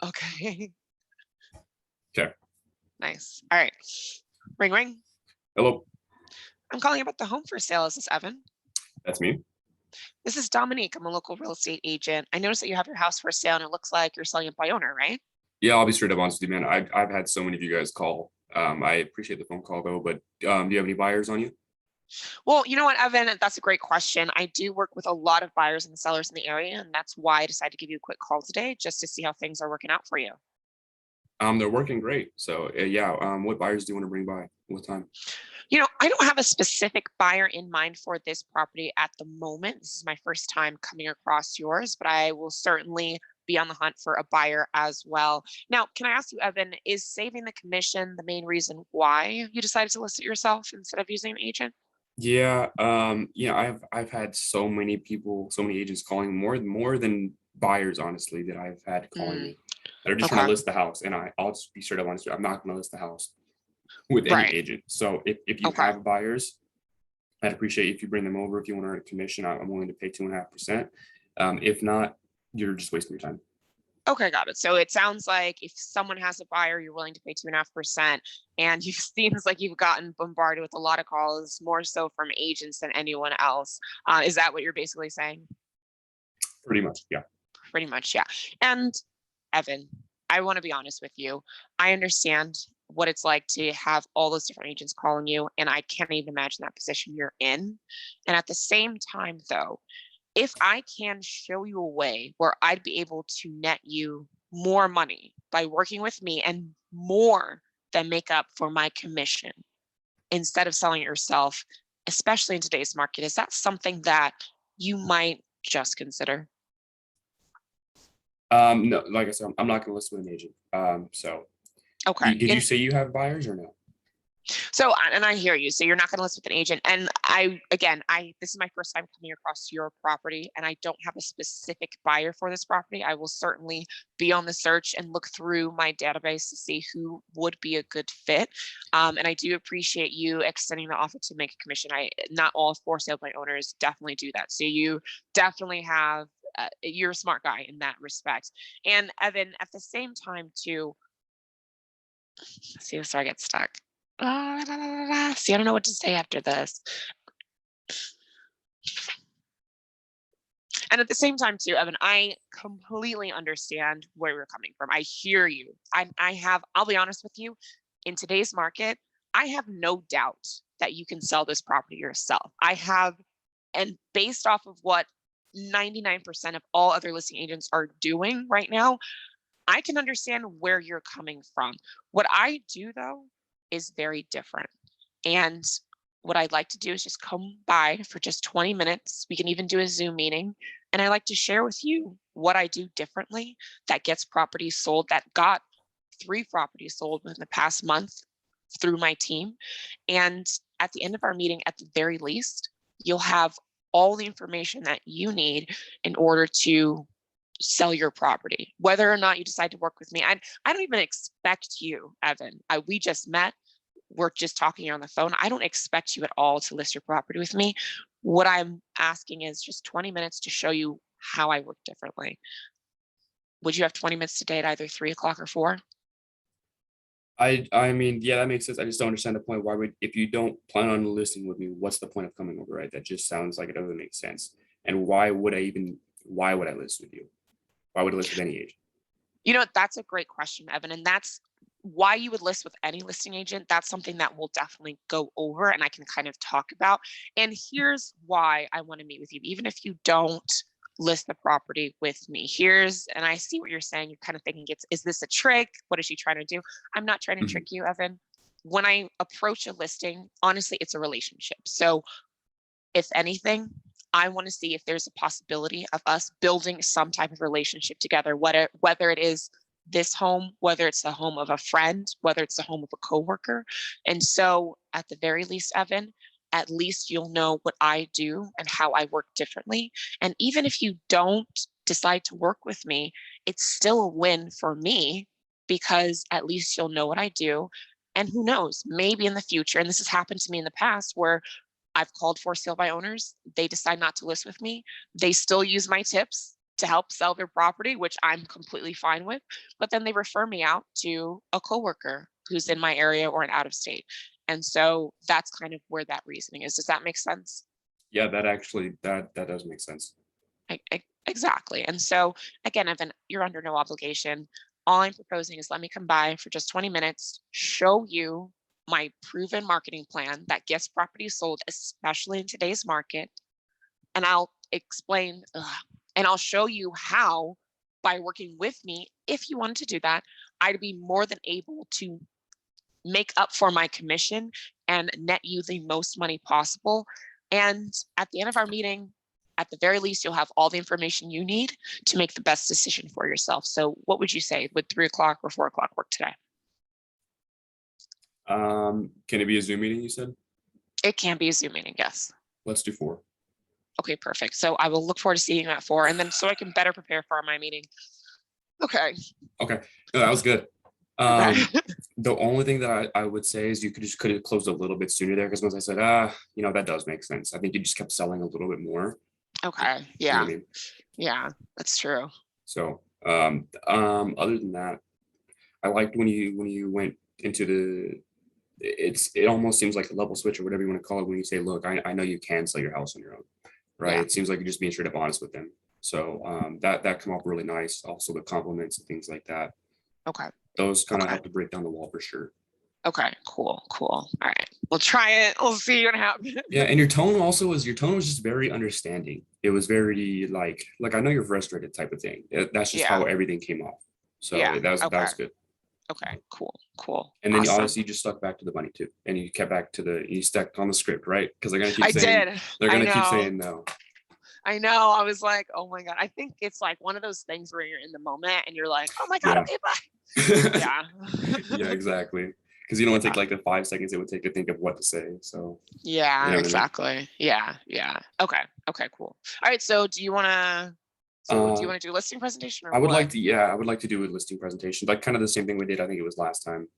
Okay. Okay. Nice. All right. Ring ring. Hello, I'm calling about the home for sale. Is this Evan? that's me. This is Dominique. I'm a local real estate agent. I noticed that you have your house for sale and it looks like you're selling it by owner, right? Yeah, I'll be straight up honest with you, man. I've had so many of you guys call. I appreciate the phone call though, but do you have any buyers on you? Well, you know what, Evan? That's a great question. I do work with a lot of buyers and sellers in the area, and that's why I decided to give you a quick call today just to see how things are working out for you. They're working great. So yeah, what buyers do you want to bring by? What time? I don't have a specific buyer in mind for this property at the moment. This is my first time coming across yours, but I will certainly be on the hunt for a buyer as well. Now, can I ask you, Evan, is saving the commission the main reason why you decided to list it yourself instead of using an agent? Yeah, I've had so many people, so many agents calling more than buyers, honestly, that I've had calling Mm, me that are just trying to okay. list the house. And I'll just be straight up honest with you, I'm not gonna list the house with any Right. agent. So if you Okay. have buyers, I'd appreciate if you bring them over. If you want to earn a commission, I'm willing to pay 2.5%. If not, you're just wasting your time. Okay, got it. So it sounds like if someone has a buyer, you're willing to pay 2.5%. And you seems like you've gotten bombarded with a lot of calls, more so from agents than anyone else. Is that what you're basically saying? Pretty much, yeah. Pretty much, yeah. And Evan, I want to be honest with you. I understand what it's like to have all those different agents calling you, and I can't even imagine that position you're in. And at the same time, though, if I can show you a way where I'd be able to net you more money by working with me and more than make up for my commission instead of selling it yourself, especially in today's market, is that something that you might just consider? No, like I said, I'm not going to list with an agent. So Okay. did you say you have buyers or no? So, and I hear you. So you're not going to list with an agent. And this is my first time coming across your property, and I don't have a specific buyer for this property. I will certainly be on the search and look through my database to see who would be a good fit. And I do appreciate you extending the offer to make a commission. Not all for sale by owners definitely do that. So you definitely have. You're a smart guy in that respect. And Evan, at the same time, too. See, so I get stuck. See, I don't know what to say after this. And at the same time, too, Evan, I completely understand where you're coming from. I hear you. I'll be honest with you, in today's market, I have no doubt that you can sell this property yourself. And based off of what 99% of all other listing agents are doing right now, I can understand where you're coming from. What I do, though, is very different. And what I'd like to do is just come by for just 20 minutes. We can even do a Zoom meeting. And I like to share with you what I do differently that gets properties sold, that got 3 properties sold within the past month through my team. And at the end of our meeting, at the very least, you'll have all the information that you need in order to sell your property, whether or not you decide to work with me. I don't even expect you, Evan. We just met. We're just talking here on the phone. I don't expect you at all to list your property with me. What I'm asking is just 20 minutes to show you how I work differently. Would you have 20 minutes today at either 3 o'clock or 4? I mean, yeah, that makes sense. I just don't understand the point. Why would, if you don't plan on listing with me, what's the point of coming over, right? That just sounds like it doesn't make sense. And why would I list with you? Why would I list with any agent? That's a great question, Evan. And that's why you would list with any listing agent. That's something that we'll definitely go over and I can kind of talk about. And here's why I want to meet with you, even if you don't list the property with me. And I see what you're saying. You're kind of thinking, is this a trick? What is she trying to do? I'm not trying to Mhm. trick you, Evan. When I approach a listing, honestly, it's a relationship. So if anything, I want to see if there's a possibility of us building some type of relationship together, whether it is this home, whether it's the home of a friend, whether it's the home of a coworker. And so at the very least, Evan, at least you'll know what I do and how I work differently. And even if you don't decide to work with me, it's still a win for me because at least you'll know what I do. And who knows, maybe in the future, and this has happened to me in the past where I've called for sale by owners. They decide not to list with me. They still use my tips. to help sell their property, which I'm completely fine with. But then they refer me out to a coworker who's in my area or an out of state. And so that's kind of where that reasoning is. Does that make sense? Yeah, that actually that does make sense. Exactly. And so again, Evan, you're under no obligation. All I'm proposing is let me come by for just 20 minutes, show you my proven marketing plan that gets properties sold, especially in today's market. And I'll explain, and I'll show you how, by working with me, if you wanted to do that, I'd be more than able to make up for my commission and net you the most money possible. And at the end of our meeting, at the very least, you'll have all the information you need to make the best decision for yourself. So what would you say? Would 3 o'clock or 4 o'clock work today? Can it be a Zoom meeting, you said? It can be a Zoom meeting, yes. Let's do 4. Okay, perfect. So I will look forward to seeing you at 4, and then so I can better prepare for my meeting. Okay. Okay. No, that was good. Okay. The only thing that I would say is you could have closed a little bit sooner there, because once I said, that does make sense. I think you just kept selling a little bit more. Okay. You know what Yeah. I mean? Yeah, that's true. So other than that, I liked when you went into it almost seems like a level switch or whatever you want to call it when you say, look, I know you can sell your house on your own, right? Yeah. It seems like you're just being straight up honest with them. So that come off really nice. Also the compliments and things like that. Okay. Those kind of Okay. help to break down the wall for sure. Okay, cool. All right. We'll try it. We'll see what happens. Yeah, and your tone was just very understanding. It was very like I know you're frustrated type of thing. That's just how everything came off. So Yeah, that okay. was good. Okay, cool. And then Awesome. obviously you just stuck back to the money too, and you kept back to you stuck on the script, right? Because they're gonna keep I saying did. they're I gonna keep know. saying no. I know. I was like, oh my God. I think it's like one of those things where you're in the moment and you're like, oh my God, Yeah. okay, bye. Yeah. Yeah, exactly. Because you don't want to take Yeah. like the 5 seconds it would take to think of what to say. So Yeah, you know what I mean? exactly. Yeah. Okay, cool. All right. So do you want to do a listing presentation or I would what? I would like to do a listing presentation, like kind of the same thing we did. I think it was last time.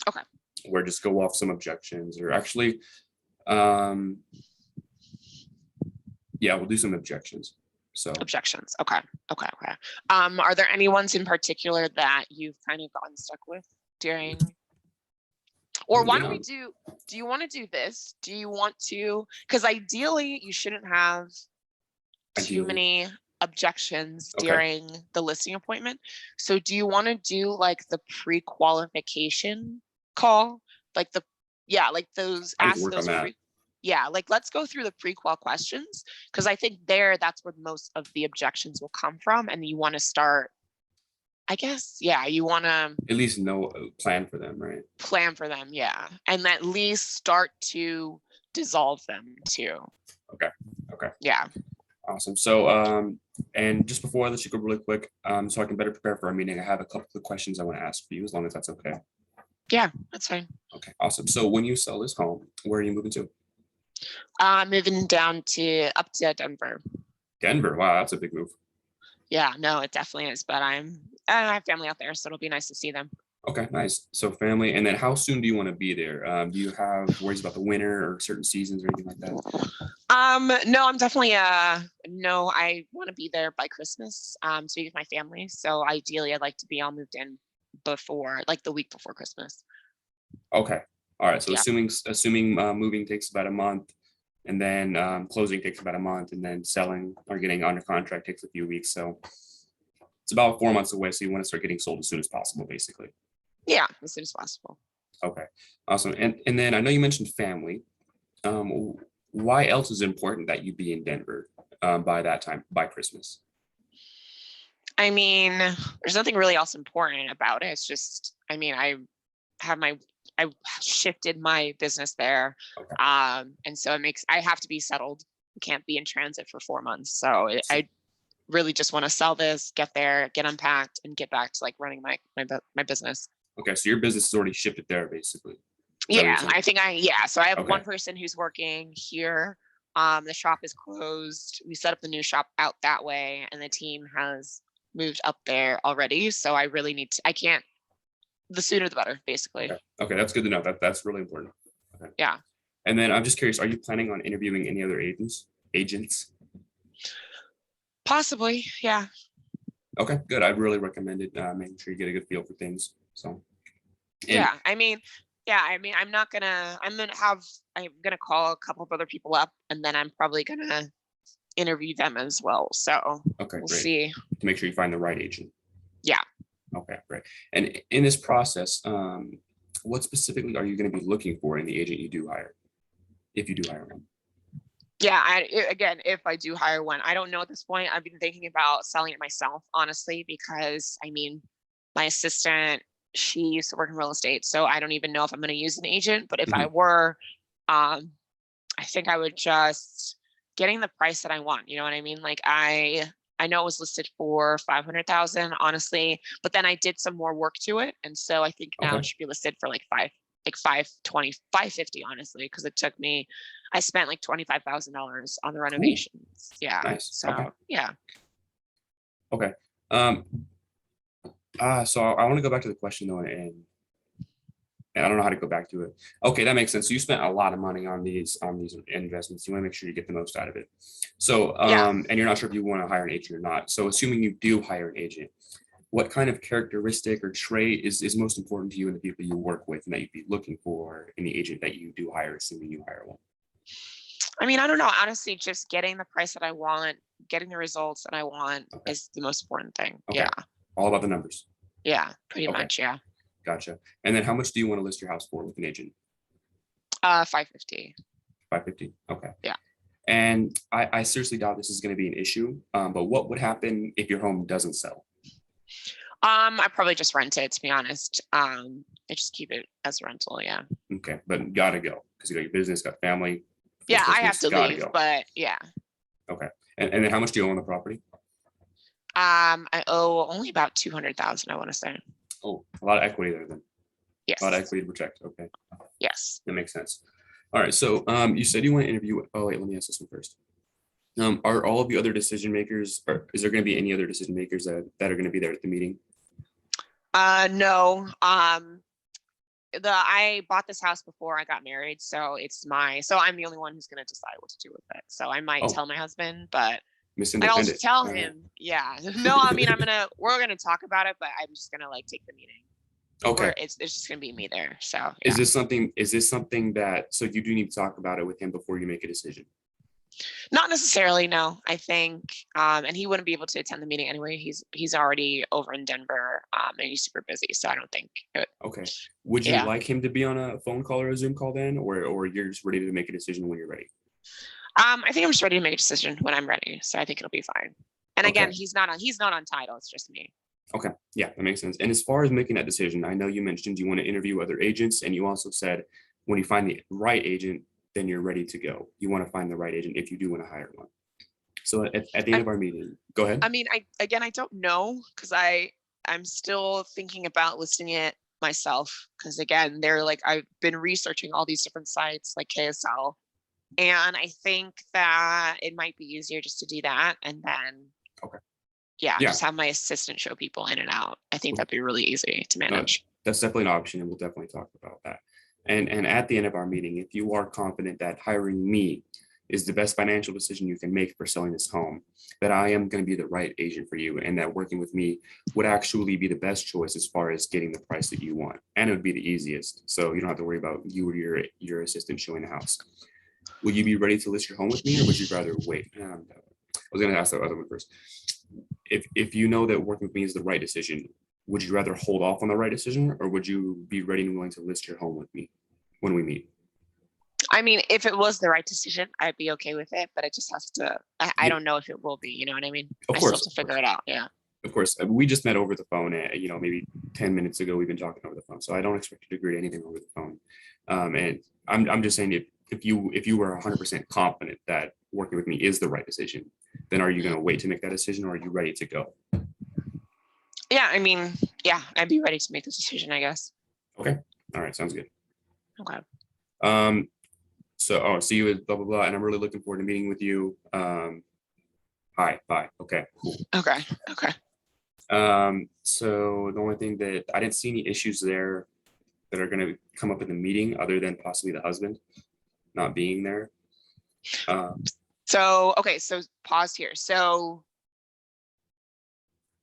Okay. Where just go off some objections, or actually, yeah, we'll do some objections. So Objections. Okay. Are there any ones in particular that you've kind of gotten stuck with during? Or why don't we do you want to do this? Do you want to, because ideally you shouldn't have too many objections during the listing appointment. So do you want to do like the pre-qualification call? Like those ask those like let's go through the pre-qual questions, because I think that's where most of the objections will come from, and you want to start, I guess, you want to at least know plan for them, right? Plan for them, and at least start to dissolve them too. Okay. Yeah. Awesome. So and just before I let you go really quick, so I can better prepare for our meeting, I have a couple of questions I want to ask for you, as long as that's okay. Yeah, that's fine. Okay, awesome. So when you sell this home, where are you moving to? Moving up to Denver. Denver. Wow, that's a big move. Yeah, no, it definitely is. But I have family out there, so it'll be nice to see them. Okay, nice. So family, and then how soon do you want to be there? Do you have worries about the winter or certain seasons or anything like that? No, I'm definitely no, I want to be there by Christmas, to be with my family. So ideally I'd like to be all moved in before, like the week before Christmas. Okay. All right. So assuming moving takes about a month, and then closing takes about a month, and then selling or getting under contract takes a few weeks. So it's about 4 months away. So you want to start getting sold as soon as possible, basically. Yeah, as soon as possible. Okay. Awesome. And then I know you mentioned family. Why else is it important that you be in Denver by that time, by Christmas? I mean, there's nothing really else important about it. It's just, I mean, I shifted my business there. Okay. And so I have to be settled. I can't be in transit for 4 months. So I really just want to sell this, get there, get unpacked, and get back to like running my business. Okay. So your business is already shifted there, basically. Yeah, I think so I have Okay. one person who's working here. The shop is closed. We set up the new shop out that way, and the team has moved up there already. So I really need to, the sooner the better, basically. Okay, that's good to know. That's really important. Okay. Yeah. And then I'm just curious, are you planning on interviewing any other agents? Possibly, yeah. Okay, good. I'd really recommend it. Making sure you get a good feel for things. So, and Yeah, I mean, I'm gonna call a couple of other people up, and then I'm probably gonna interview them as well. So okay, we'll great. see. To make sure you find the right agent. Yeah. Okay, great. And in this process, what specifically are you going to be looking for in the agent you do hire, if you do hire one? Yeah, again, if I do hire one, I don't know at this point. I've been thinking about selling it myself, honestly, because I mean, my assistant, she used to work in real estate, so I don't even know if I'm going to use an agent. But if I Mhm. were, um, I think I would just getting the price that I want. You know what I mean? Like I know it was listed for 500,000, honestly, but then I did some more work to it, and so I think now Okay. it should be listed for like 520, 550, honestly, because it took me. I spent like $25,000 on the Ooh, renovations. Yeah. nice. Okay. So yeah. Okay. Um, so I want to go back to the question though, and I don't know how to go back to it. Okay, that makes sense. So you spent a lot of money on these investments. You want to make sure you get the most out of it. So, Yeah. and you're not sure if you want to hire an agent or not. So, assuming you do hire an agent, what kind of characteristic or trait is most important to you and the people you work with, and that you'd be looking for in the agent that you do hire, assuming you hire one? I mean, I don't know. Honestly, just getting the price that I want, getting the results that I want Okay. is the most important thing. Okay. Yeah. All about the numbers. Yeah. Pretty Okay. much. Yeah. Gotcha. And then how much do you want to list your house for with an agent? 550. 550. Okay. Yeah. And I seriously doubt this is going to be an issue. But what would happen if your home doesn't sell? I probably just rent it, to be honest. I just keep it as a rental. Yeah. Okay, but gotta go because you got your business, got family, Yeah. first I have business, to gotta leave, go. but yeah. Okay. And then how much do you own the property? I owe only about 200,000, I want to say. Oh, a lot of equity there then. A lot of Yes. equity to protect. Okay. Yes. That makes sense. All right. So you said you want to interview. Oh, wait, let me ask this one first. Are all of the other decision makers, or is there going to be any other decision makers that are going to be there at the meeting? No. I bought this house before I got married, so I'm the only one who's gonna decide what to do with it. So I might Oh, tell my husband, but Miss I also Independent. tell All right. him, yeah. No, I mean we're gonna talk about it, but I'm just gonna like take the meeting. Okay. Where it's just gonna be me there. So Is yeah. this something that, so you do need to talk about it with him before you make a decision? Not necessarily, no. I think and he wouldn't be able to attend the meeting anyway. He's already over in Denver, and he's super busy. So I don't think Okay. Would you yeah. like him to be on a phone call or a Zoom call then, or you're just ready to make a decision when you're ready? I think I'm just ready to make a decision when I'm ready. So I think it'll be fine. And again, Okay. he's not on title, it's just me. Okay. Yeah, that makes sense. And as far as making that decision, I know you mentioned you want to interview other agents, and you also said when you find the right agent, then you're ready to go. You want to find the right agent if you do want to hire one. So at the end I, of our meeting, go ahead. I mean, I don't know because I'm still thinking about listing it myself because again, they're like I've been researching all these different sites like KSL, and I think that it might be easier just to do that and then Okay. yeah, Yeah. just have my assistant show people in and out. I think that'd be really easy to No, manage. that's definitely an option, and we'll definitely talk about that. And at the end of our meeting, if you are confident that hiring me is the best financial decision you can make for selling this home, that I am going to be the right agent for you, and that working with me would actually be the best choice as far as getting the price that you want, and it would be the easiest, so you don't have to worry about you or your assistant showing the house. Will you be ready to list your home with me, or would you rather wait? I was going to ask that other one first. If you know that working with me is the right decision, would you rather hold off on the right decision, or would you be ready and willing to list your home with me when we meet? I mean, if it was the right decision, I'd be okay with it, but it just has to, I Yeah, don't know if it will be, you know what I mean? of I still have course, to figure it out. Yeah. of course. We just met over the phone. Maybe 10 minutes ago we've been talking over the phone, so I don't expect you to agree to anything over the phone. And I'm just saying if you were 100% confident that working with me is the right decision, then are you going to wait to make that decision, or are you ready to go? Yeah. I mean, yeah, I'd be ready to make the decision, I guess. Okay. All right. Sounds good. Okay. Um, so see you at blah blah blah, and I'm really looking forward to meeting with you. Hi, bye. Okay, cool. Okay. Okay. So the only thing that I didn't see any issues there that are going to come up in the meeting, other than possibly the husband not being there. So, okay. So pause here. So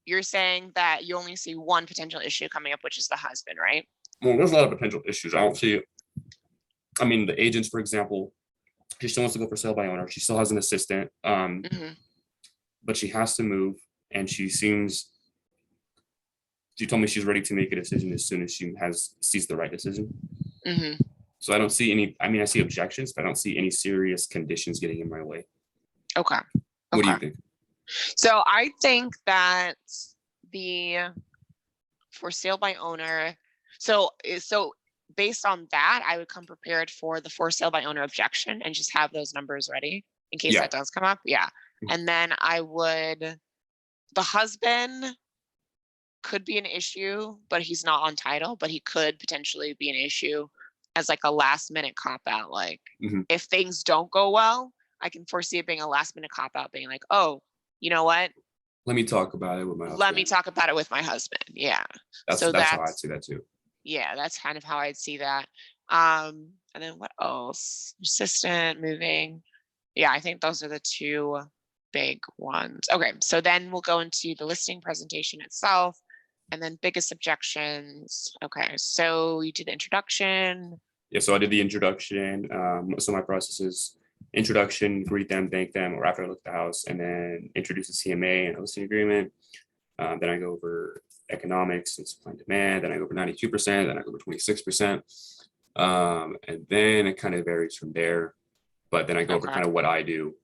you're saying that you only see one potential issue coming up, which is the husband, right? Well, there's a lot of potential issues. I don't see. I mean, the agents, for example, she still wants to go for sale by owner. She still has an assistant, Hmm. but she has to move, and she seems. She told me she's ready to make a decision as soon as she sees the right decision. Hmm. So I don't see any. I mean, I see objections, but I don't see any serious conditions getting in my way. Okay. What do Okay. you think? So I think that the for sale by owner, so based on that, I would come prepared for the for sale by owner objection and just have those numbers ready in case Yeah. that does come up. Yeah. Mhm. And then the husband could be an issue, but he's not on title, but he could potentially be an issue as like a last minute cop out. Like Mhm. if things don't go well, I can foresee it being a last minute cop out, being like, oh, you know what? Let me talk about it with my Let me husband. talk about it with my husband. Yeah. So That's how I see that too. yeah, that's kind of how I'd see that. And then what else? Assistant moving. Yeah, I think those are the two big ones. Okay, so then we'll go into the listing presentation itself and then biggest objections. Okay, so you did the introduction. Yeah, so I did the introduction. So my process is introduction, greet them, thank them, or after I look at the house, and then introduce the CMA and a listing agreement. Then I go over economics and supply and demand. Then I go over 92%. Then I go over 26%. And then it kind of varies from there. But then I go over Okay. kind of what I do,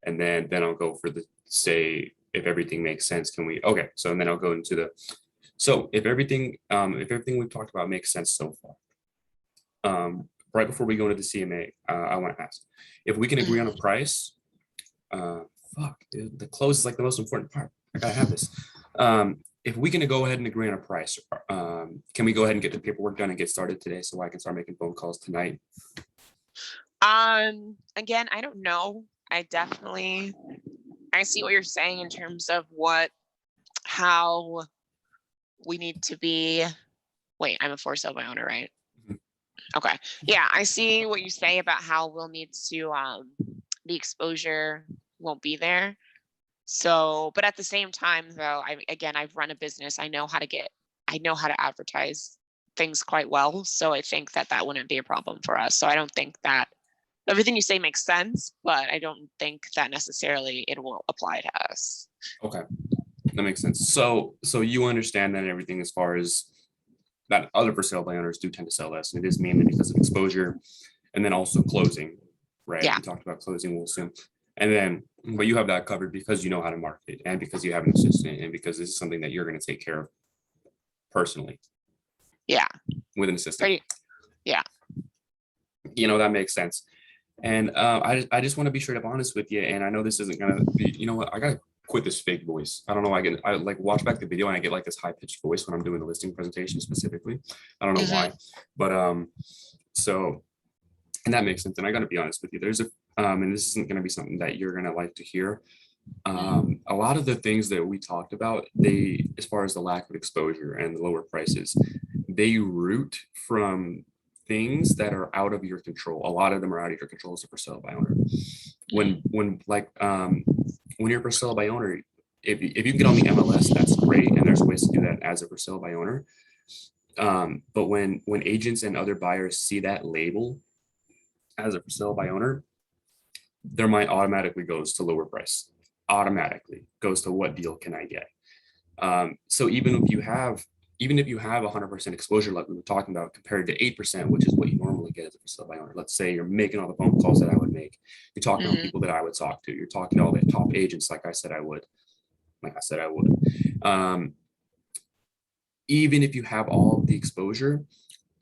and then I'll go for the say if everything makes sense. Can we? Okay, so and then I'll go into the so if everything we've talked about makes sense so far. Right before we go into the CMA, I want to ask if we can agree on a price. Fuck, dude, the close is like the most important part. I gotta have this. If we can go ahead and agree on a price, can we go ahead and get the paperwork done and get started today so I can start making phone calls tonight? Again, I don't know. I see what you're saying in terms of how we need to be. Wait, I'm a for sale by owner, right? Mhm. Okay. Yeah, I see what you say about how we'll need to the exposure won't be there. So, but at the same time though, I've run a business. I know how to advertise things quite well. So I think that wouldn't be a problem for us. So I don't think that everything you say makes sense, but I don't think that necessarily it will apply to us. Okay, that makes sense. So you understand that everything as far as that other for sale by owners do tend to sell less, and it is mainly because of exposure, and then also closing. Right, Yeah. we talked about closing. We'll assume, and then but you have that covered because you know how to market, and because you have an assistant, and because this is something that you're going to take care of personally. Yeah. With an assistant. Yeah. That makes sense. And I just want to be straight up honest with you. And I know this isn't gonna be, you know what? I gotta quit this fake voice. I don't know. I like watch back the video and I get like this high pitched voice when I'm doing the listing presentation specifically. I don't know why, but so and that makes sense. And I gotta be honest with you. There's and this isn't gonna be something that you're gonna like to hear. A lot of the things that we talked about, as far as the lack of exposure and the lower prices, they root from things that are out of your control. A lot of them are out of your control as a for sale by owner. When you're for sale by owner, if you can get on the MLS, that's great, and there's ways to do that as a for sale by owner. But when agents and other buyers see that label as a for sale by owner, their mind automatically goes to lower price. Automatically goes to what deal can I get? So even if you have 100% exposure, like we were talking about, compared to 8%, which is what you normally get as a for sale by owner. Let's say you're making all the phone calls that I would make. You're talking to people that I would talk to. You're talking to all the top agents, like I said I would. Even if you have all of the exposure,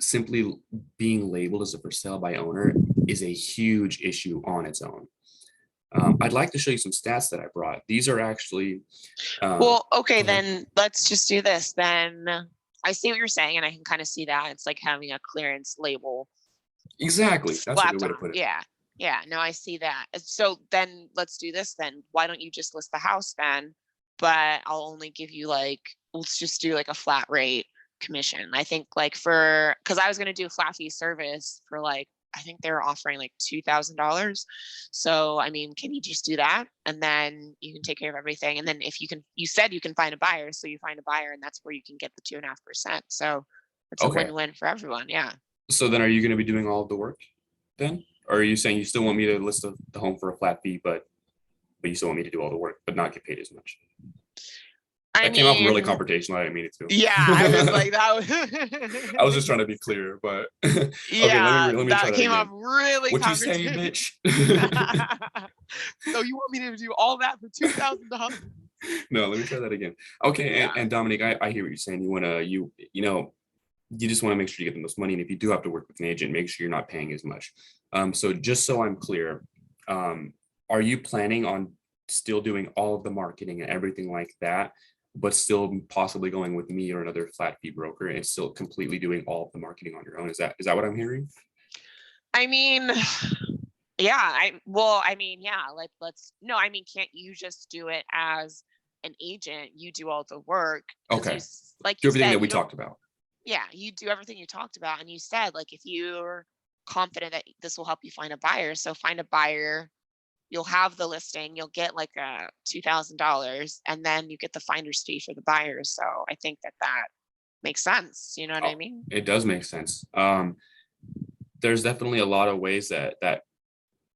simply being labeled as a for sale by owner is a huge issue on its own. I'd like to show you some stats that I brought. These are actually. Well, okay, then let's just do this. Then I see what you're saying, and I can kind of see that. It's like having a clearance label. Exactly. That's a good way to put it. Yeah. Yeah. No, I see that. So then let's do this then. Why don't you just list the house then? But I'll only give you let's just do like a flat rate commission. I think because I was going to do a flat fee service for I think they were offering like $2,000. So, I mean, can you just do that? And then you can take care of everything. And then if you can, you said you can find a buyer. So you find a buyer and that's where you can get the 2.5%. So it's a Okay. win-win for everyone. Yeah. So then are you going to be doing all of the work then? Or are you saying you still want me to list the home for a flat fee, but you still want me to do all the work, but not get paid as much? I That came off really mean, confrontational. I didn't mean it yeah, I was to. like, that I was was, just trying to be clear, but okay, yeah, let me try that that came off again. really What you say, confrontational. bitch? So you want me to do all that for $2,000? No, let me try that again. Okay, Yeah. and Dominic, I hear what you're saying. You wanna you know you just want to make sure you get the most money, and if you do have to work with an agent, make sure you're not paying as much. So just so I'm clear, are you planning on still doing all of the marketing and everything like that, but still possibly going with me or another flat fee broker and still completely doing all of the marketing on your own? Is that what I'm hearing? I mean, yeah, well, I mean, yeah, like no, I mean, can't you just do it as an agent? You do all the work because Okay, like do you everything said, that we you don't, talked about. yeah, you do everything you talked about. And you said, like, if you're confident that this will help you find a buyer, so find a buyer, you'll have the listing, you'll get like a $2,000, and then you get the finder's fee for the buyer. So I think that that makes sense. You know what I Oh, mean? it does make sense. There's definitely a lot of ways that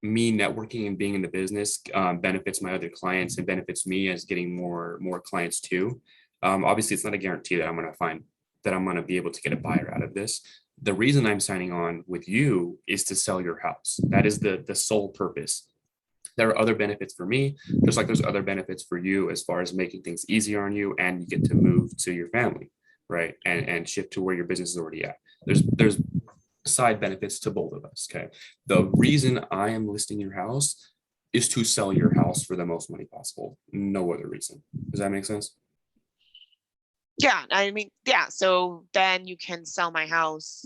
me networking and being in the business benefits my other clients and benefits me as getting more clients too. Obviously, it's not a guarantee that I'm going to be able to get a buyer out of this. The reason I'm signing on with you is to sell your house. That is the sole purpose. There are other benefits for me, just like there's other benefits for you as far as making things easier on you, and you get to move to your family, right? And shift to where your business is already at. There's side benefits to both of us. Okay. The reason I am listing your house is to sell your house for the most money possible. No other reason. Does that make sense? Yeah. I mean, yeah. So then you can sell my house.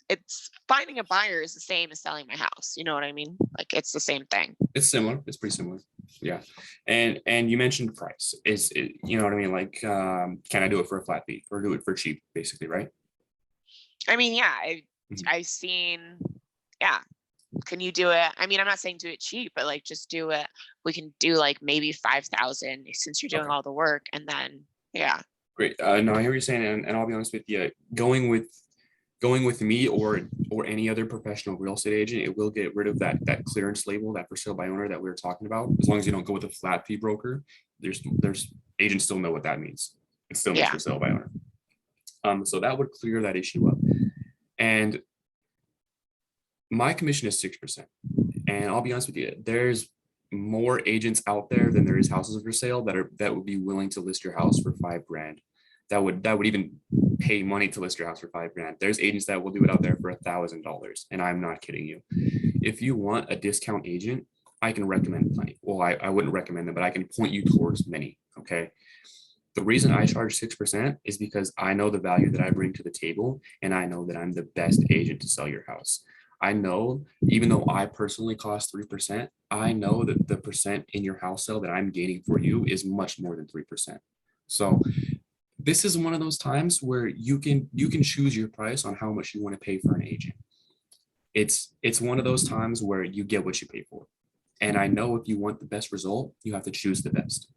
It's finding a buyer is the same as selling my house. You know what I mean? Like it's the same thing. It's similar. It's pretty similar. Yeah. And you mentioned price. You know what I mean? Like, can I do it for a flat fee or do it for cheap, basically, right? I mean, yeah, Mhm. I've seen, yeah. Can you do it? I mean, I'm not saying do it cheap, but like just do it. We can do like maybe 5,000 since you're doing Okay. all the work, and then yeah, Great. No, I hear what you're saying, and I'll be honest with you. Going with me or any other professional real estate agent, it will get rid of that clearance label, that for sale by owner that we were talking about. As long as you don't go with a flat fee broker, there's agents still know what that means. It still means yeah. for sale by owner. So that would clear that issue up. And my commission is 6%. And I'll be honest with you, there's more agents out there than there is houses for sale that would be willing to list your house for $5,000. That would even pay money to list your house for $5,000. There's agents that will do it out there for $1,000, and I'm not kidding you. If you want a discount agent, I can recommend plenty. Well, I wouldn't recommend them, but I can point you towards many. Okay. The reason I charge 6% is because I know the value that I bring to the table, and I know that I'm the best agent to sell your house. I know, even though I personally cost 3%, I know that the percent in your house sale that I'm gaining for you is much more than 3%. So this is one of those times where you can choose your price on how much you want to pay for an agent. It's one of those times where you get what you pay for. And I know if you want the best result, you have to choose the best.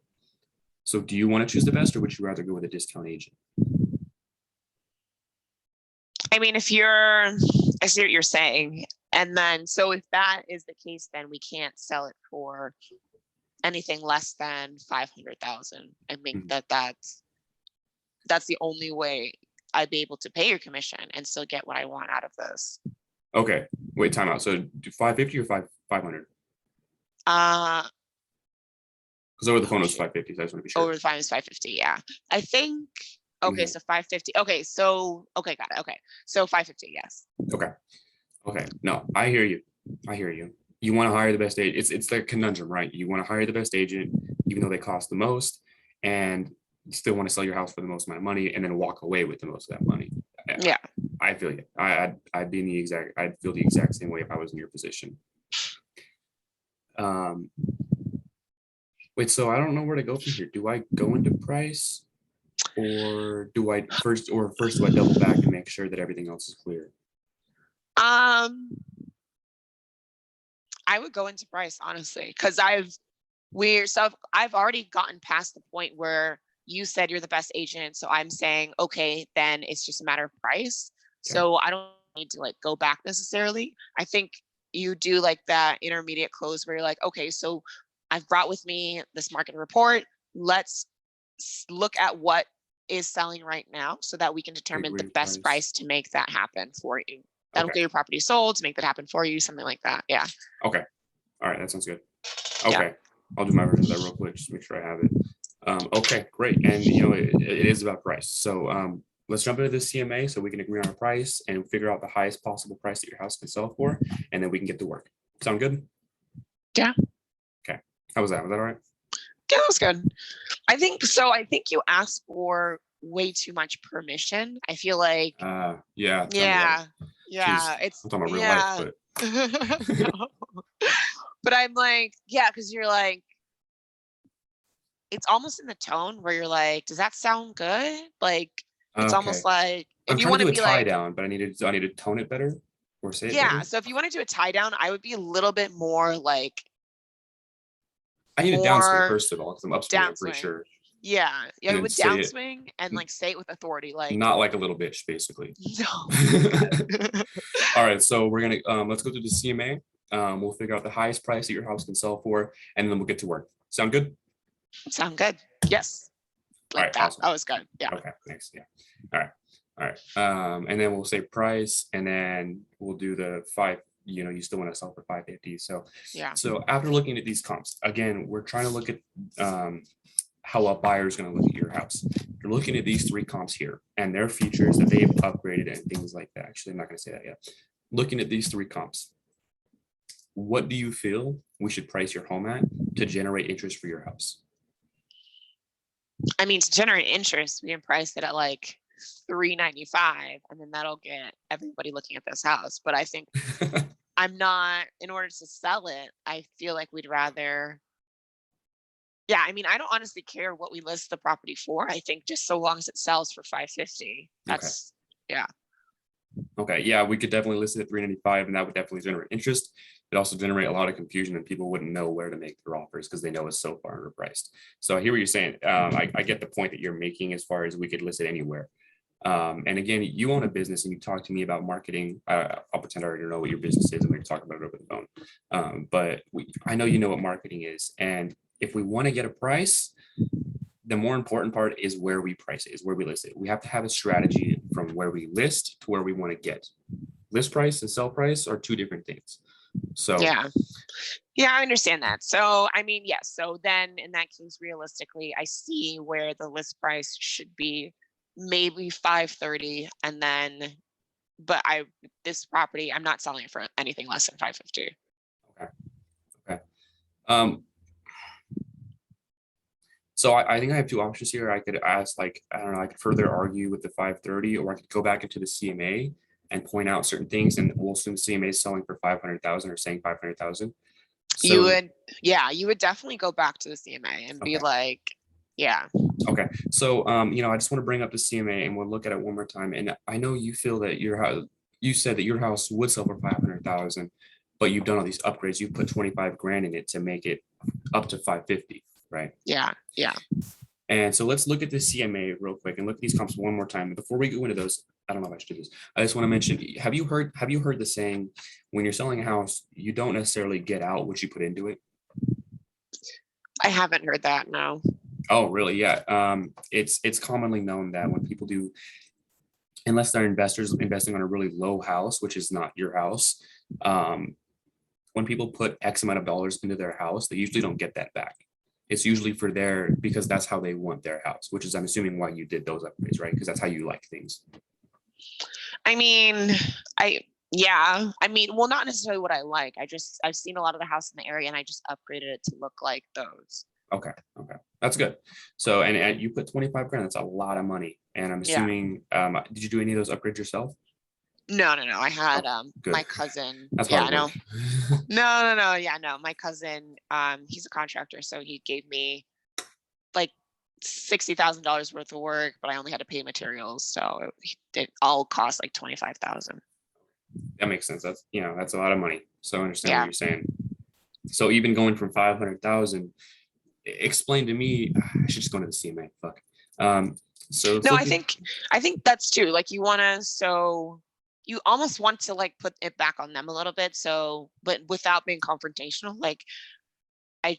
So do you want to choose the best, or would you rather go with a discount agent? I mean, I see what you're saying, and then so if that is the case, then we can't sell it for anything less than 500,000. I think Mhm. that that's the only way I'd be able to pay your commission and still get what I want out of this. Okay, wait, time out. So do 550 or 500? Uh, Because over the phone oh it was shoot. 550. So I just want to be sure. Over the fine is 550. Yeah. I think, okay, Mhm. so 550. Okay, so, okay, got it. Okay. So 550, yes. Okay. Okay. No, I hear you. I hear you. You want to hire the best agent. It's the conundrum, right? You want to hire the best agent, even though they cost the most, and you still want to sell your house for the most amount of money and then walk away with the most of that money. Yeah. I feel you. I'd feel the exact same way if I was in your position. Um, wait, so I don't know where to go from here. Do I go into price, or do I first do I double back and make sure that everything else is clear? Um, I would go into price, honestly, because I've already gotten past the point where you said you're the best agent. So I'm saying, okay, then it's just a matter of price. Okay. So I don't need to like go back necessarily. I think you do like that intermediate close where you're like, okay, so I've brought with me this market report. Let's look at what is selling right now so that we can determine the Agreed best price. price to make that happen for you. That'll Okay. get your property sold, to make that happen for you, something like that. Yeah. Okay. All right. That sounds good. Yeah. Okay. I'll do my version of that real quick, just to make sure I have it. Okay, great. And it is about price. So let's jump into the CMA so we can agree on a price and figure out the highest possible price that your house can sell for, and then we can get to work. Sound good? Yeah. Okay. How was that? Was that all right? Yeah, that was good. I think so. I think you asked for way too much permission. I feel like, Yeah. Tell me about it. yeah, Jeez, it's, I'm talking about real life, yeah. but No. But I'm like, yeah, because you're like, it's almost in the tone where you're like, does that sound good? Like, it's okay. almost like I'm if you trying to want do to a be tie like, down, but I need to tone it better or say it yeah. better. So if you want to do a tie down, I would be a little bit more like, I need a downswing more first of all, because I'm upswing, I'm pretty downswing. sure. Yeah. Yeah. And I then would say it downswing and like say it with authority. Like, not like a little bitch, basically. no, oh God. All right, so we're gonna let's go through the CMA. We'll figure out the highest price that your house can sell for, and then we'll get to work. Sound good? Sound good. Yes. All Like right, that. awesome. That was good. Yeah. Okay, thanks. Yeah. All right. All right. And then we'll say price, and then we'll do the five. You still want to sell for 550. So, Yeah. so after looking at these comps, again, we're trying to look at how a buyer is going to look at your house. You're looking at these three comps here and their features that they've upgraded and things like that. Actually, I'm not going to say that yet. Looking at these three comps, what do you feel we should price your home at to generate interest for your house? I mean, to generate interest, we can price it at like 395, and then that'll get everybody looking at this house. But I think in order to sell it, I feel like we'd rather, yeah, I mean, I don't honestly care what we list the property for. I think just so long as it sells for 550, Okay. yeah. Okay, yeah, we could definitely list it at 395, and that would definitely generate interest. It also generate a lot of confusion, and people wouldn't know where to make their offers because they know it's so far underpriced. So I hear what you're saying. I get the point that you're making as far as we could list it anywhere. And again, you own a business and you talk to me about marketing. I'll pretend I already know what your business is and we can talk about it over the phone. But I know you know what marketing is. And if we want to get a price, the more important part is where we price it, is where we list it. We have to have a strategy from where we list to where we want to get. List price and sell price are two different things. So Yeah. Yeah, I understand that. So, I mean, yes. So then in that case, realistically, I see where the list price should be maybe 530. And then, but this property, I'm not selling it for anything less than 550. okay. So I think I have two options here. I could ask, like, I don't know, I could further argue with the 530, or I could go back into the CMA and point out certain things, and we'll assume CMA is selling for 500,000 or saying 500,000. You So, you would definitely go back to the CMA and be okay. like, yeah. Okay. So, I just want to bring up the CMA and we'll look at it one more time. And I know you feel that your house, you said that your house would sell for 500,000, but you've done all these upgrades. You put 25 grand in it to make it up to 550, right? Yeah. Yeah. And so let's look at the CMA real quick and look at these comps one more time. Before we go into those, I don't know if I should do this. I just want to mention, have you heard the saying, when you're selling a house, you don't necessarily get out what you put into it? I haven't heard that. No. Oh, really? Yeah. It's commonly known that when people do, unless they're investors investing on a really low house, which is not your house, when people put X amount of dollars into their house, they usually don't get that back. It's usually because that's how they want their house, which is, I'm assuming, why you did those upgrades, right? Because that's how you like things. I mean, well, not necessarily what I like. I've seen a lot of the house in the area and I just upgraded it to look like those. Okay. That's good. So, and you put 25 grand, that's a lot of money. And I'm Yeah. assuming, did you do any of those upgrades yourself? No. I had Good. my cousin. That's Yeah, hard I know. work. No. Yeah, no. My cousin, he's a contractor, so he gave me like $60,000 worth of work, but I only had to pay materials, so it all cost like 25,000. That makes sense. That's a lot of money. So I understand what Yeah. you're saying. So even going from 500,000, explain to me, I should just go into the CMA, fuck. So it's No, looking, I think that's too, like, you wanna, so you almost want to, like, put it back on them a little bit, so, but without being confrontational, like, I,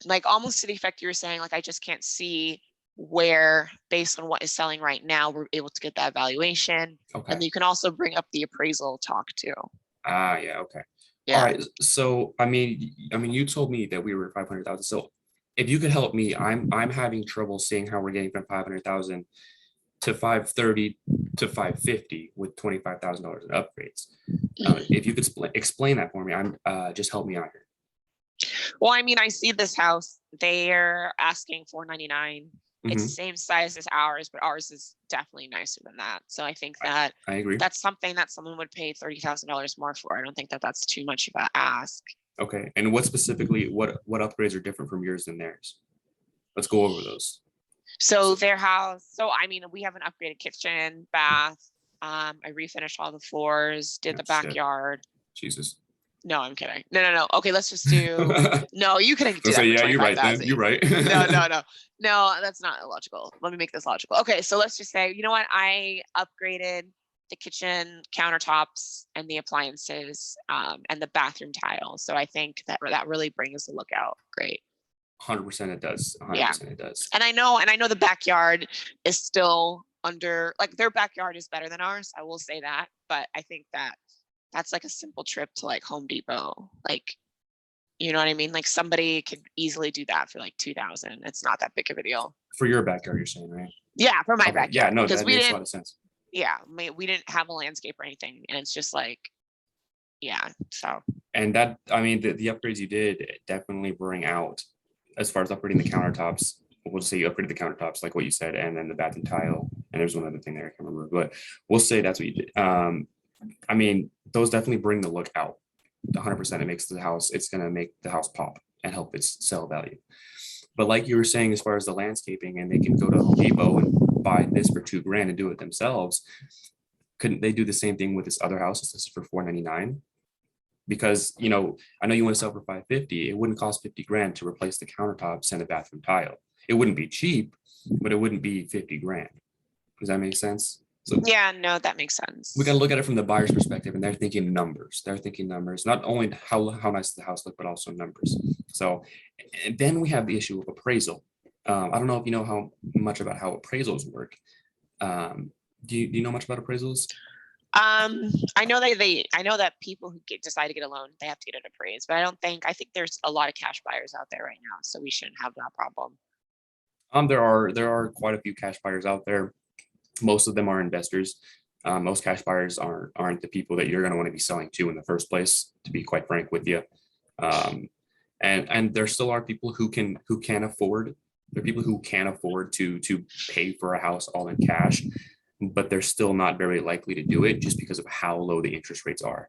like, almost to the effect you were saying, like, I just can't see where, based on what is selling right now, we're able to get that valuation. okay. And you can also bring up the appraisal talk too. Yeah, okay. All Yeah. right. So I mean, you told me that we were 500,000. So if you could help me, I'm having trouble seeing how we're getting from 500,000 to 530 to 550 with $25,000 in upgrades. If you could explain that for me, I'm just help me out here. Well, I mean, I see this house, they're asking 499. It's the Mhm. same size as ours, but ours is definitely nicer than that. So I think that I agree. that's something that someone would pay $30,000 more for. I don't think that that's too much of a ask. Okay. And what specifically, what upgrades are different from yours than theirs? Let's go over those. So their house, so I mean, we have an upgraded kitchen, bath. I refinished all the floors, did Oh, the shit. backyard. Jesus. No, I'm kidding. No. Okay, let's just do. No, you couldn't do Let's that say, for yeah, you're right then. 25,000. You're right. No, that's not illogical. Let me make this logical. Okay, so let's just say, you know what? I upgraded the kitchen countertops and the appliances, and the bathroom tile. So I think that that really brings the look out great. 100% it does. Yeah. 100% it does. And I know the backyard is still under, like, their backyard is better than ours. I will say that, but I think that that's like a simple trip to like Home Depot. Like, you know what I mean? Like, somebody could easily do that for like 2,000. It's not that big of a deal. For your backyard, you're saying, right? Yeah, for my Okay. Yeah, backyard, no, because that we makes a didn't. lot of sense. Yeah, we didn't have a landscape or anything, and it's just like, yeah. So And that, I mean, the upgrades you did definitely bring out, as far as upgrading the countertops, we'll just say you upgraded the countertops, like what you said, and then the bathroom tile. And there's one other thing there, I can't remember, but we'll say that's what you did. I mean, those definitely bring the look out. 100%. It makes the house, it's going to make the house pop and help its sell value. But like you were saying, as far as the landscaping, and they can go to Home Depot and buy this for $2,000 and do it themselves, couldn't they do the same thing with this other house that's listed for $499? Because I know you want to sell for 550. It wouldn't cost 50 grand to replace the countertops and the bathroom tile. It wouldn't be cheap, but it wouldn't be 50 grand. Does that make sense? So yeah, no, that makes sense. we got to look at it from the buyer's perspective, and they're thinking numbers. They're thinking numbers, not only how nice the house look, but also numbers. So, and then we have the issue of appraisal. I don't know if you know how much about how appraisals work. Do you know much about appraisals? I know I know that people who decide to get a loan, they have to get it appraised, but I think there's a lot of cash buyers out there right now, so we shouldn't have that problem. There are quite a few cash buyers out there. Most of them are investors. Most cash buyers aren't the people that you're going to want to be selling to in the first place, to be quite frank with you. And there still are people who can afford. There are people who can afford to pay for a house all in cash, but they're still not very likely to do it just because of how low the interest rates are.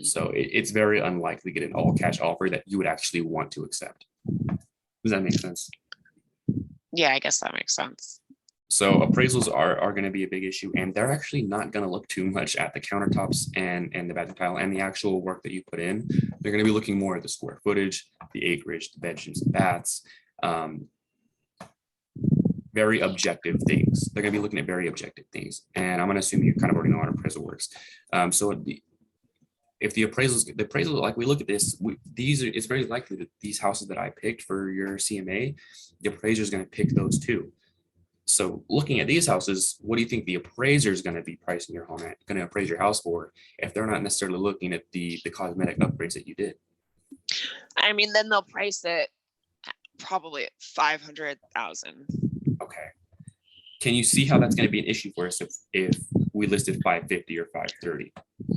So it's very unlikely to get an all cash offer that you would actually want to accept. Does that make sense? Yeah, I guess that makes sense. So appraisals are going to be a big issue, and they're actually not going to look too much at the countertops and the bathroom tile and the actual work that you put in. They're going to be looking more at the square footage, the acreage, the bedrooms, and baths. Very objective things. They're going to be looking at very objective things, and I'm going to assume you kind of already know how an appraisal works. If the appraisal, like we look at this, it's very likely that these houses that I picked for your CMA, the appraiser is going to pick those too. So looking at these houses, what do you think the appraiser is going to be pricing your home at, going to appraise your house for, if they're not necessarily looking at the cosmetic upgrades that you did? I mean, then they'll price it probably at 500,000. Okay. Can you see how that's going to be an issue for us if we listed 550 or 530?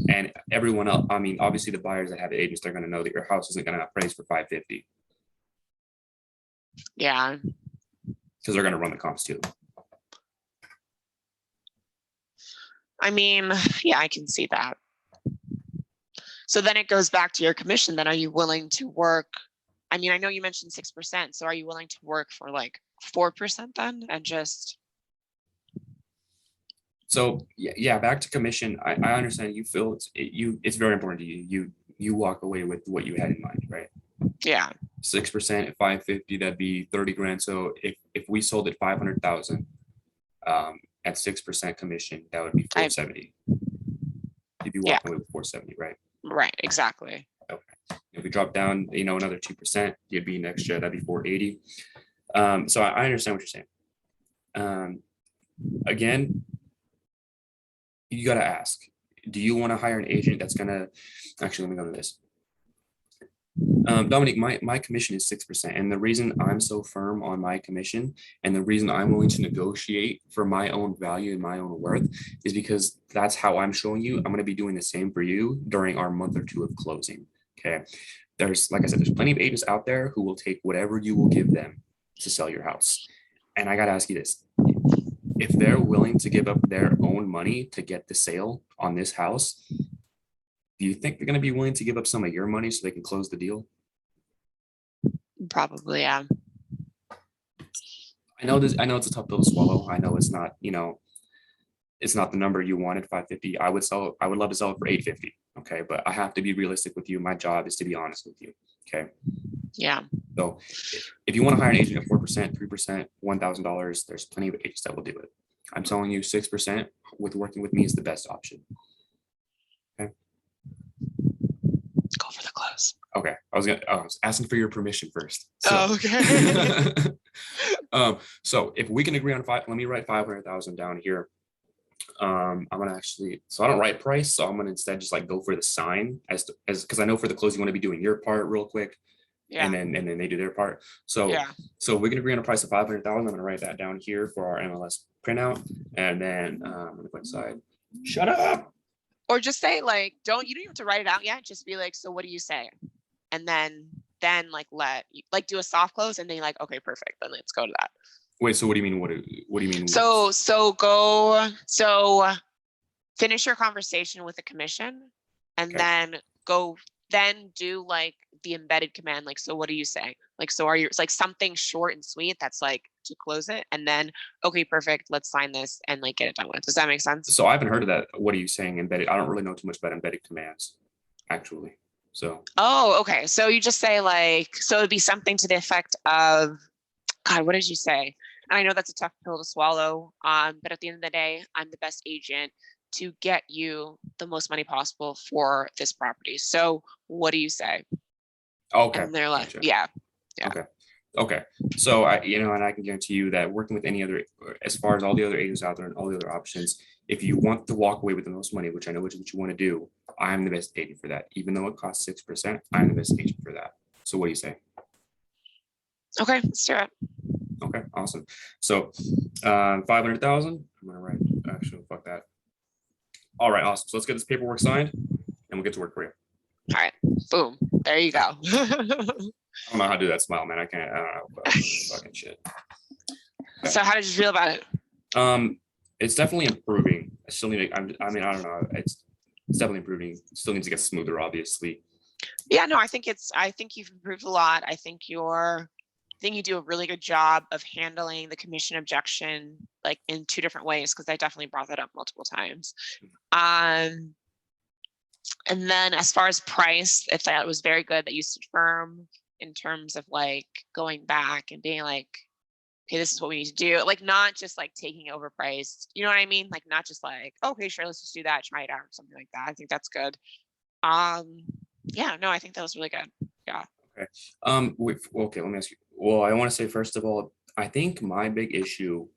And everyone else, I mean, obviously the buyers that have agents, they're going to know that your house isn't going to appraise for 550. Yeah. Because they're going to run the comps too. I mean, yeah, I can see that. So then it goes back to your commission. Then are you willing to work? I mean, I know you mentioned 6%. So are you willing to work for like 4% then and just? So yeah, back to commission. I understand you feel it's very important to you. you walk away with what you had in mind, right? Yeah. 6% at 550, that'd be 30 grand. So if we sold it 500,000 at 6% commission, that would be I 470. You'd be yeah. walking away with 470, right? Right. Exactly. Okay. If we drop down, another 2%, you'd be an extra, that'd be 480. So I understand what you're saying. Again, you got to ask, do you want to hire an agent that's going to, actually, let me go to this. Dominic, my commission is 6%. And the reason I'm so firm on my commission and the reason I'm willing to negotiate for my own value and my own worth is because that's how I'm showing you. I'm going to be doing the same for you during our month or two of closing. Okay. There's, like I said, there's plenty of agents out there who will take whatever you will give them to sell your house. And I got to ask you this. If they're willing to give up their own money to get the sale on this house, do you think they're going to be willing to give up some of your money so they can close the deal? Probably. Yeah. I know it's a tough pill to swallow. I know it's not, it's not the number you wanted, 550. I would love to sell it for 850. Okay. But I have to be realistic with you. My job is to be honest with you. Okay. Yeah. So if you want to hire an agent at 4%, 3%, $1,000, there's plenty of agents that will do it. I'm telling you 6% with working with me is the best option. Go for the close. Okay. I was asking for your permission first. So, Oh, okay. So if we can agree on let me write 500,000 down here. I'm gonna actually, so I don't write price, so I'm gonna instead just like go for the sign as because I know for the close you want to be doing your part real quick, Yeah. and then they do their part. So Yeah. so we can agree on a price of 500,000. I'm gonna write that down here for our MLS printout, and then I'm gonna go inside. Shut up. Or just say like, you don't have to write it out yet. Just be like, so what do you say? And then like do a soft close and then like, okay, perfect. Then let's go to that. Wait, so what do you mean? What do you mean? So finish your conversation with the commission and Okay. then do like the embedded command. Like, so what do you say? Like, so it's like something short and sweet that's like to close it. And then, okay, perfect. Let's sign this and like get it done with. Does that make sense? So I haven't heard of that. What are you saying? Embedded? I don't really know too much about embedded commands, actually. So. Oh, okay. So you just say like, so it'd be something to the effect of, God, what did you say? And I know that's a tough pill to swallow. But at the end of the day, I'm the best agent to get you the most money possible for this property. So what do you say? Okay. And they're like, Gotcha. yeah. Okay. So and I can guarantee you that working with any other, as far as all the other agents out there and all the other options, if you want to walk away with the most money, which I know what you want to do, I'm the best agent for that. Even though it costs 6%, I'm the best agent for that. So what do you say? Okay, let's do it. Okay, awesome. So 500,000. I'm gonna write. Actually, fuck that. All right, awesome. So let's get this paperwork signed, and we'll get to work for you. All right, boom. There you go. I don't know how to do that smile, man. I can't. I don't know. Fucking shit. Okay. So how did you feel about it? It's definitely improving. I still need to, I mean, I don't know. It's definitely improving. Still needs to get smoother, obviously. Yeah, no, I think you've improved a lot. I think you do a really good job of handling the commission objection like in two different ways, because I definitely brought that up multiple times. And then as far as price, I thought it was very good that you stood firm in terms of like going back and being like, okay, this is what we need to do. Like not just like taking overpriced, you know what I mean? Like not just like, okay, sure, let's just do that, try it out, or something like that. I think that's good. Yeah, no, I think that was really good. Yeah. Okay. Okay, let me ask you. Well, I want to say, first of all, I think my two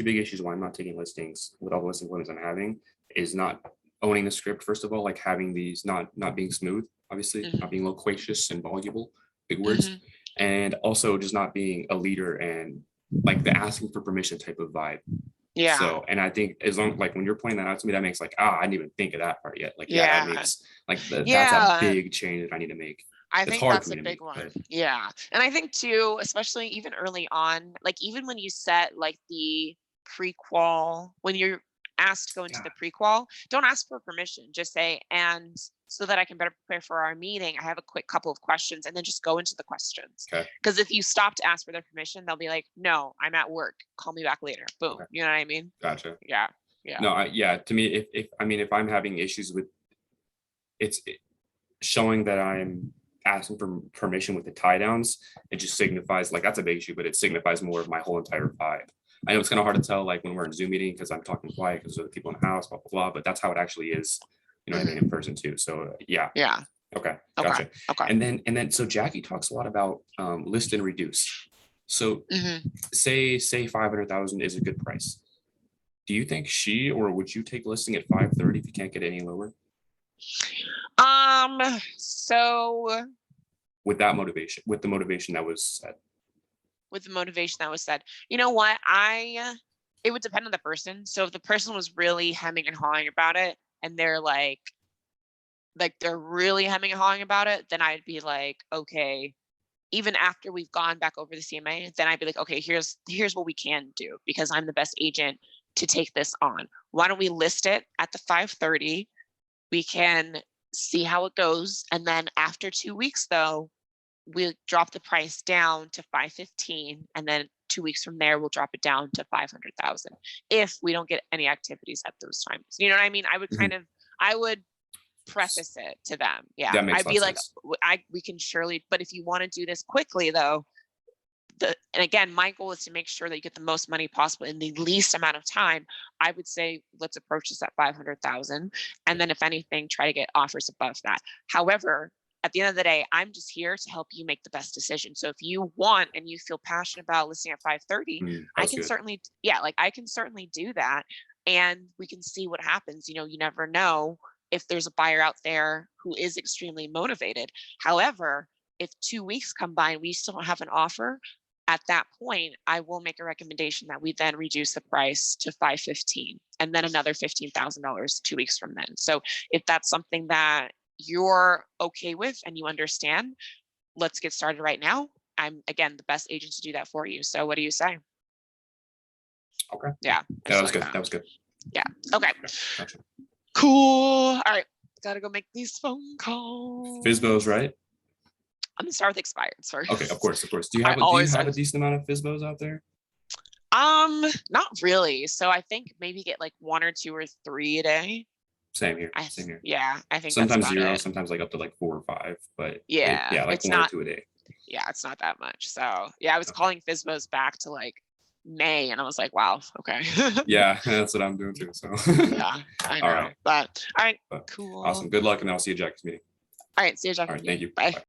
big issues why I'm not taking listings with all the listing appointments I'm having is not owning the script, first of all, like having these not being smooth, obviously, not being loquacious and voluble, big words, and also just not being a leader and like the asking for permission type of vibe. Yeah. So, and I think as long like when you're pointing that out to me, that makes like, I didn't even think of that part yet. Like, that makes like that's a big change that I need to make. I It's think hard that's for me a to big make, one. Yeah. And I think too, especially even early on, like even when you set like the prequel, when you're asked to go into the prequel, don't ask for permission. Just say, and so that I can better prepare for our meeting, I have a quick couple of questions, and then just go into the questions. Okay. Because if you stop to ask for their permission, they'll be like, no, I'm at work. Call me back later. Boom. Okay. You know what I mean? Gotcha. Yeah. Yeah. No, to me, if I'm having issues with showing that I'm asking for permission with the tie downs, it just signifies like that's a big issue, but it signifies more of my whole entire vibe. I know it's kind of hard to tell like when we're in Zoom meeting because I'm talking quiet because of the people in the house, blah, blah, blah, but that's how it actually is, you know what I mean, in person too. So yeah. Yeah. Okay. Okay. Gotcha. Okay. And then so Jackie talks a lot about list and reduce. So Mhm. say 500,000 is a good price. Do you think she, or would you take listing at 530 if you can't get any lower So with that motivation, with the motivation that was said? with the motivation that was said, you know what? It would depend on the person. So if the person was really hemming and hawing about it, and they're like they're really hemming and hawing about it, then I'd be like, okay, even after we've gone back over the CMA, then I'd be like, okay, here's what we can do because I'm the best agent to take this on. Why don't we list it at the 530? We can see how it goes. And then after 2 weeks, though, we'll drop the price down to 515. And then 2 weeks from there, we'll drop it down to 500,000 if we don't get any activities at those times. You know what I mean? Mhm. I would preface it to them. Yeah. That makes I'd a lot be of like, sense. we can surely, but if you want to do this quickly, though, and again, my goal is to make sure that you get the most money possible in the least amount of time. I would say let's approach this at 500,000, and then if anything, try to get offers above that. However, at the end of the day, I'm just here to help you make the best decision. So if you want and you feel passionate about listing at 530, That I was can good. certainly, yeah, like I can certainly do that, and we can see what happens. You know, you never know if there's a buyer out there who is extremely motivated. However, if 2 weeks come by and we still don't have an offer, at that point, I will make a recommendation that we then reduce the price to 515 and then another $15,000 2 weeks from then. So if that's something that you're okay with and you understand, let's get started right now. I'm again the best agent to do that for you. So what do you say? Okay. Yeah, I That just was like good. that. That was good. Yeah. Okay. Okay. Gotcha. Cool. All right. Gotta go make these phone calls. Fizbo's right. I'm gonna start with expireds first. Okay, of course, of course. Do you I have always a decent amount of Fizbos out there? not really. So I think maybe get like 1 or 2 or 3 a day. Same here. Same here. Yeah, I think that's Sometimes about zero, it. sometimes like up to like 4 or 5, but Yeah, yeah, like it's one or not. two a day. Yeah, it's not that much. So yeah, I was Okay. calling Fizbos back to like May, and I was like, wow, okay. Yeah, that's what I'm doing too. So Yeah, I all know. right. But all right, But cool. awesome. Good luck, and I'll see you at Jack's meeting. All right, see you, All Jack. right, thank you. Bye. Bye.